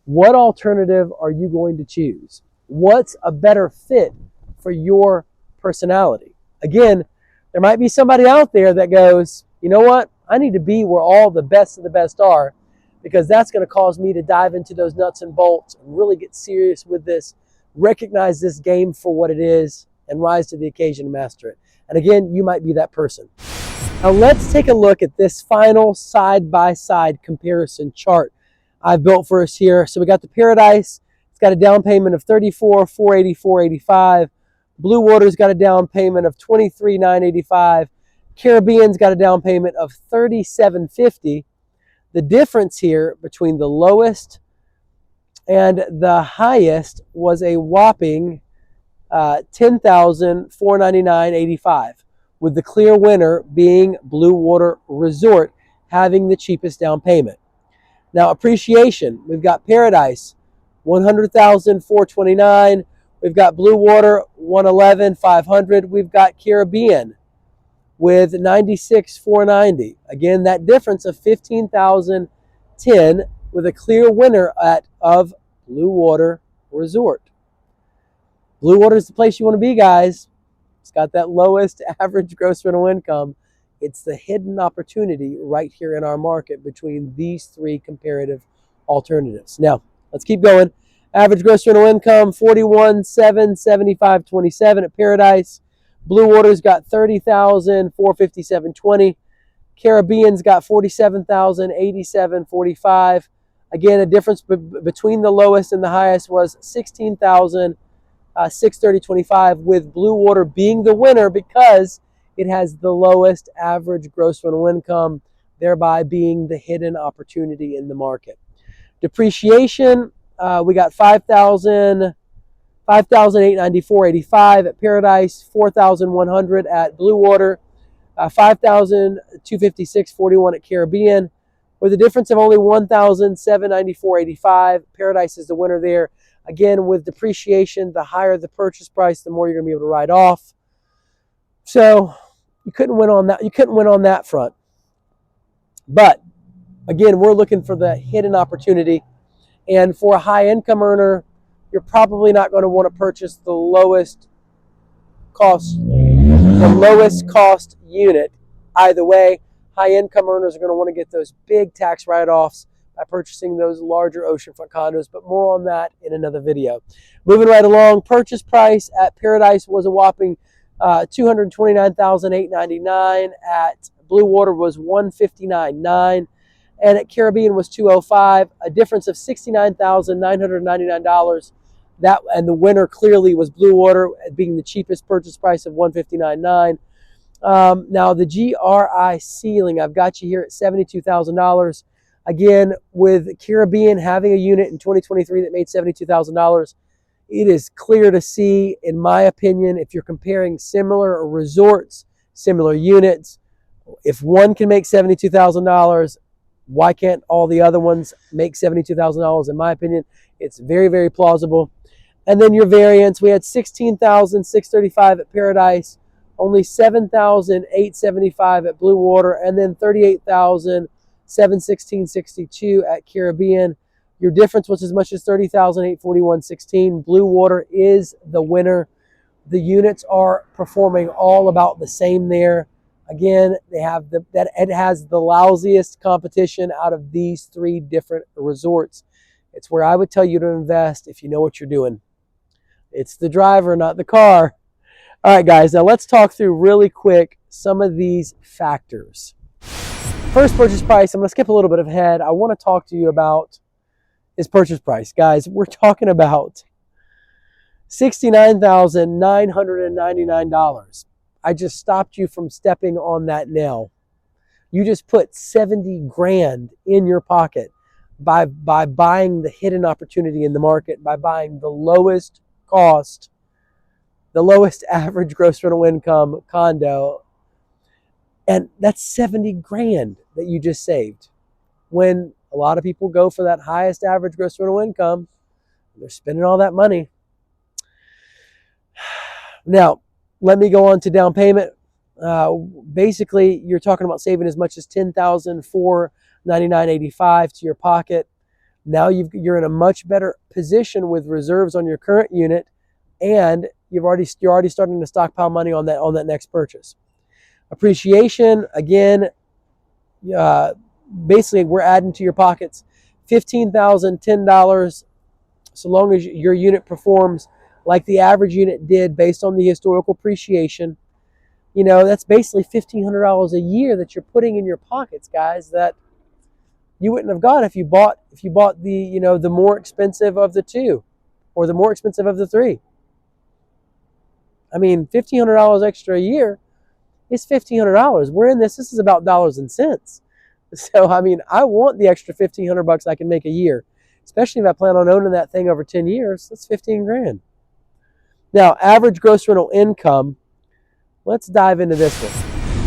What alternative are you going to choose? What's a better fit for your personality? Again, there might be somebody out there that goes, you know what? I need to be where all the best of the best are, because that's going to cause me to dive into those nuts and bolts and really get serious with this, recognize this game for what it is, and rise to the occasion and master it. And again, you might be that person. Now let's take a look at this final side-by-side comparison chart I've built for us here. So we got the Paradise. It's got a down payment of $34,484.85. 484.85. Blue Water's got a down payment of $23,985. Caribbean's got a down payment of $37.50. The difference here between the lowest and the highest was a whopping $10,499.85, with the clear winner being Blue Water Resort having the cheapest down payment. Now appreciation, we've got Paradise, $100,429. We've got Blue Water, $111,500. We've got Caribbean with $96,490. Again, that difference of $15,010 with a clear winner of Blue Water Resort. Blue Water is the place you want to be, guys. It's got that lowest average gross rental income. It's the hidden opportunity right here in our market between these three comparative alternatives. Now, let's keep going. Average gross rental income, $41,775.27 at Paradise. Blue Water's got $30,457.20. Caribbean's got $47,087.45. Again, a difference between the lowest and the highest was $16,630.25, with Blue Water being the winner because it has the lowest average gross rental income, thereby being the hidden opportunity in the market. Depreciation, we got $5,894.85 at Paradise, $4,100 at Blue Water, $5,256.41 at Caribbean, with a difference of only $1,794.85. Paradise is the winner there. Again, with depreciation, the higher the purchase price, the more you're going to be able to write off. So you couldn't win on that. You couldn't win on that front. But again, we're looking for the hidden opportunity. And for a high income earner, you're probably not going to want to purchase the lowest cost unit. Either way, high income earners are going to want to get those big tax write-offs by purchasing those larger oceanfront condos, but more on that in another video. Moving right along, purchase price at Paradise was a whopping $229,899. At Blue Water was $159,900, and at Caribbean was $205,000, a difference of $69,999. And the winner clearly was Blue Water, being the cheapest purchase price of $159,900. Now the GRI ceiling, I've got you here at $72,000. Again, with Caribbean having a unit in 2023 that made $72,000, it is clear to see, in my opinion, if you're comparing similar resorts, similar units, if one can make $72,000, why can't all the other ones make $72,000? In my opinion, it's very, very plausible. And then your variance, we had 16,635 at Paradise, only 7,875 at Blue Water, and then 38,716.62 at Caribbean. Your difference was as much as 30,841.16. Blue Water is the winner. The units are performing all about the same there. Again, it has the lousiest competition out of these three different resorts. It's where I would tell you to invest if you know what you're doing. It's the driver, not the car. All right, guys, now let's talk through really quick some of these factors. First, purchase price. I'm going to skip a little bit ahead. I want to talk to you about his purchase price. Guys, we're talking about $69,999. I just stopped you from stepping on that nail. You just put 70 grand in your pocket by buying the hidden opportunity in the market, by buying the lowest cost, the lowest average gross rental income condo. And that's 70 grand that you just saved. When a lot of people go for that highest average gross rental income, they're spending all that money. Now, let me go on to down payment. Basically, you're talking about saving as much as $10,499.85 to your pocket. Now you're in a much better position with reserves on your current unit, and you're already starting to stockpile money on that next purchase. Appreciation, again, basically we're adding to your pockets $15,010, so long as your unit performs like the average unit did based on the historical appreciation. You know, that's basically $1,500 a year that you're putting in your pockets, guys, that you wouldn't have got if you bought the, the more expensive of the two or the more expensive of the three. I mean, $1,500 extra a year is $1,500. We're in this is about dollars and cents. So, I mean, I want the extra $1,500 I can make a year, especially if I plan on owning that thing over 10 years. That's 15 grand. Now, average gross rental income, let's dive into this one.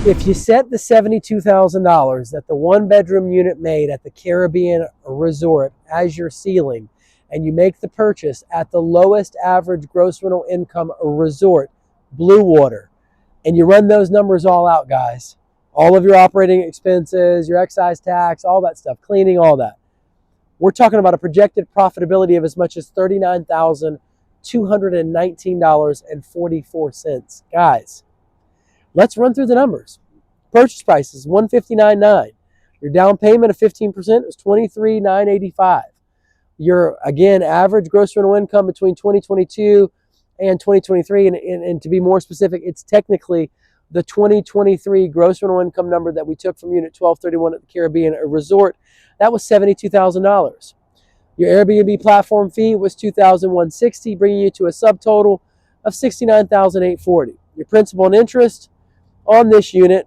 If you set the $72,000 that the one-bedroom unit made at the Caribbean Resort as your ceiling, and you make the purchase at the lowest average gross rental income resort, Blue Water, and you run those numbers all out, guys, all of your operating expenses, your excise tax, all that stuff, cleaning, all that, we're talking about a projected profitability of as much as $39,219.44. Guys, let's run through the numbers. Purchase price is $159,900. Your down payment of 15% was $23,985. Your, again, average gross rental income between 2022 and 2023, and to be more specific, it's technically the 2023 gross rental income number that we took from Unit 1231 at the Caribbean Resort. That was $72,000. Your Airbnb platform fee was $2,160, bringing you to a subtotal of $69,840. Your principal and interest on this unit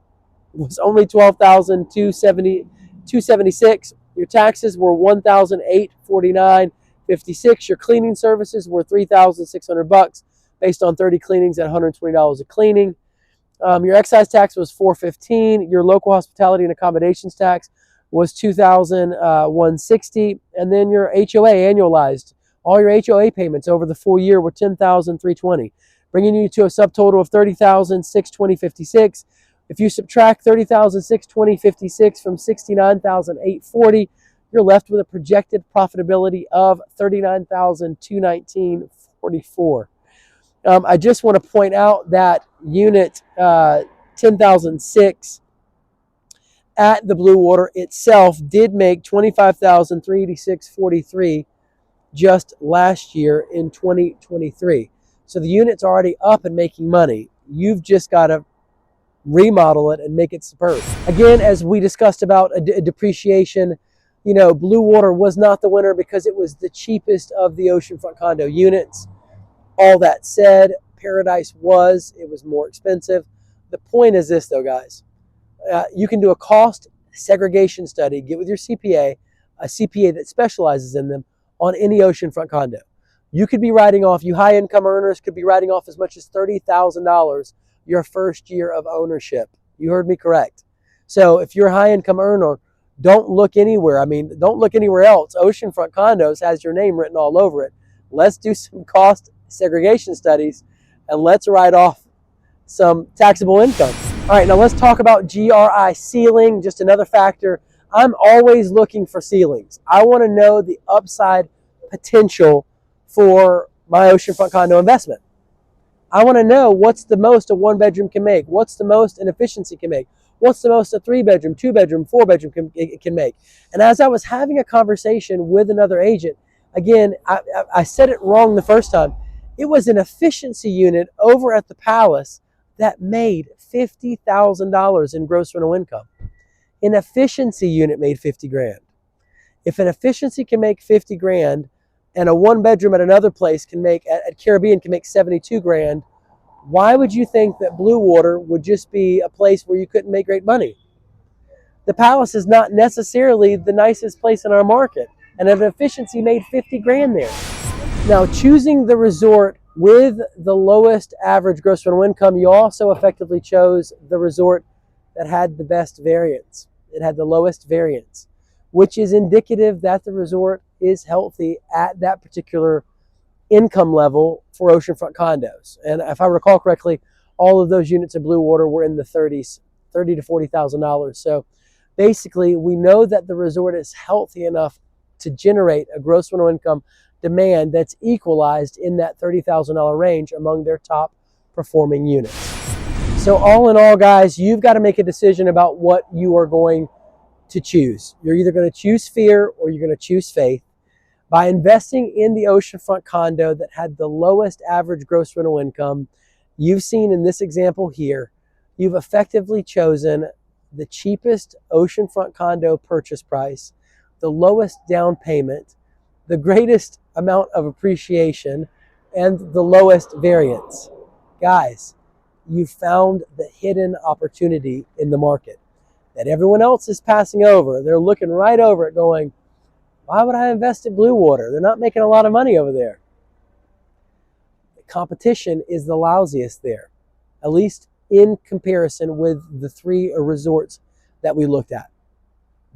was only $12,276. Your taxes were $1,849.56. Your cleaning services were $3,600 based on 30 cleanings at $120 a cleaning. Your excise tax was $415. Your local hospitality and accommodations tax was $2,160, and then your HOA annualized. All your HOA payments over the full year were $10,320, bringing you to a subtotal of $30,620.56. If you subtract $30,620.56 from $69,840, you're left with a projected profitability of $39,219.44. I just want to point out that unit 10,006 at the Blue Water itself did make $25,386.43 just last year in 2023. So the unit's already up and making money. You've just got to remodel it and make it superb. Again, as we discussed about a depreciation, Blue Water was not the winner because it was the cheapest of the oceanfront condo units. All that said, Paradise it was more expensive. The point is this though, guys. You can do a cost segregation study, get with your CPA, a CPA that specializes in them, on any oceanfront condo. You could be writing off, you high income earners could be writing off as much as $30,000 your first year of ownership. You heard me correct. So if you're a high income earner, don't look anywhere. I mean, don't look anywhere else. Oceanfront Condos has your name written all over it. Let's do some cost segregation studies and let's write off some taxable income. All right, now let's talk about GRI ceiling, just another factor. I'm always looking for ceilings. I want to know the upside potential for my oceanfront condo investment. I want to know what's the most a one bedroom can make, what's the most an efficiency can make, what's the most a 3-bedroom, 2-bedroom, 4-bedroom can make. And as I was having a conversation with another agent, again, I said it wrong the first time. It was an efficiency unit over at the Palace that made $50,000 in gross rental income. An efficiency unit made 50 grand. If an efficiency can make 50 grand and a 1-bedroom at another place can make, at Caribbean can make 72 grand, why would you think that Blue Water would just be a place where you couldn't make great money? The Palace is not necessarily the nicest place in our market, and an efficiency made 50 grand there. Now, choosing the resort with the lowest average gross rental income, you also effectively chose the resort that had the best variance. It had the lowest variance, which is indicative that the resort is healthy at that particular income level for oceanfront condos. And if I recall correctly, all of those units in Blue Water were in the 30s, $30,000 to $40,000. So basically, we know that the resort is healthy enough to generate a gross rental income demand that's equalized in that $30,000 range among their top performing units. So all in all, guys, you've got to make a decision about what you are going to choose. You're either going to choose fear or you're going to choose faith. By investing in the oceanfront condo that had the lowest average gross rental income, you've seen in this example here, you've effectively chosen the cheapest oceanfront condo purchase price, the lowest down payment, the greatest amount of appreciation, and the lowest variance. Guys, you found the hidden opportunity in the market that everyone else is passing over. They're looking right over it going, why would I invest in Blue Water? They're not making a lot of money over there. The competition is the lousiest there, at least in comparison with the 3 resorts that we looked at.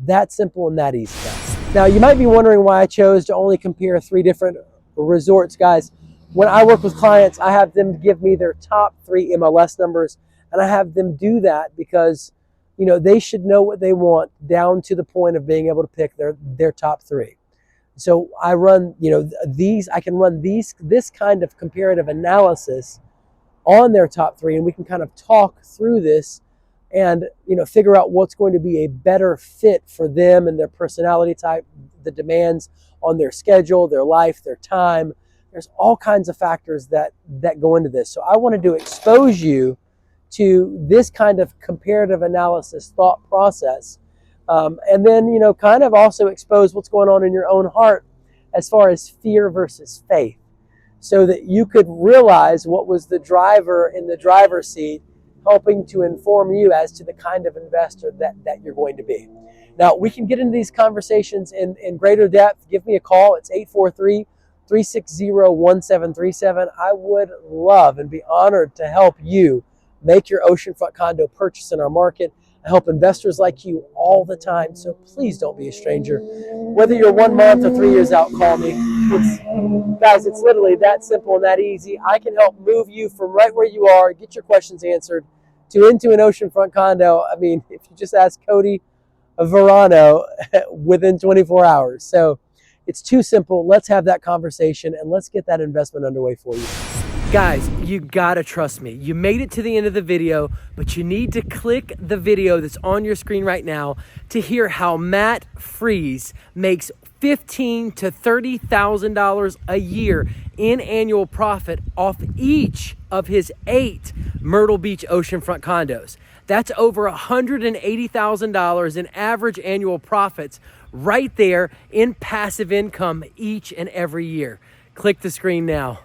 That simple and that easy, guys. Now, you might be wondering why I chose to only compare 3 different resorts, guys. When I work with clients, I have them give me their top 3 MLS numbers, and I have them do that because, you know, they should know what they want down to the point of being able to pick their top 3. So I run, you know, I can run this kind of comparative analysis on their top 3, and we can kind of talk through this and, you know, figure out what's going to be a better fit for them and their personality type, the demands on their schedule, their life, their time. There's all kinds of factors that go into this. So I wanted to expose you to this kind of comparative analysis thought process. And then, you know, kind of also expose what's going on in your own heart as far as fear versus faith, so that you could realize what was the driver in the driver's seat, helping to inform you as to the kind of investor that you're going to be. Now, we can get into these conversations in greater depth. Give me a call. It's 843-360-1737. I would love and be honored to help you make your oceanfront condo purchase in our market. I help investors like you all the time, so please don't be a stranger. Whether you're 1 month or 3 years out, call me. Guys, it's literally that simple and that easy. I can help move you from right where you are, get your questions answered, to into an oceanfront condo. I mean, if you just ask Cody Verano within 24 hours. So it's too simple. Let's have that conversation and let's get that investment underway for you. Guys, you gotta trust me. You made it to the end of the video, but you need to click the video that's on your screen right now to hear how Matt Freeze makes $15,000 to $30,000 a year in annual profit off each of his 8 Myrtle Beach oceanfront condos. That's over $180,000 in average annual profits right there in passive income each and every year. Click the screen now.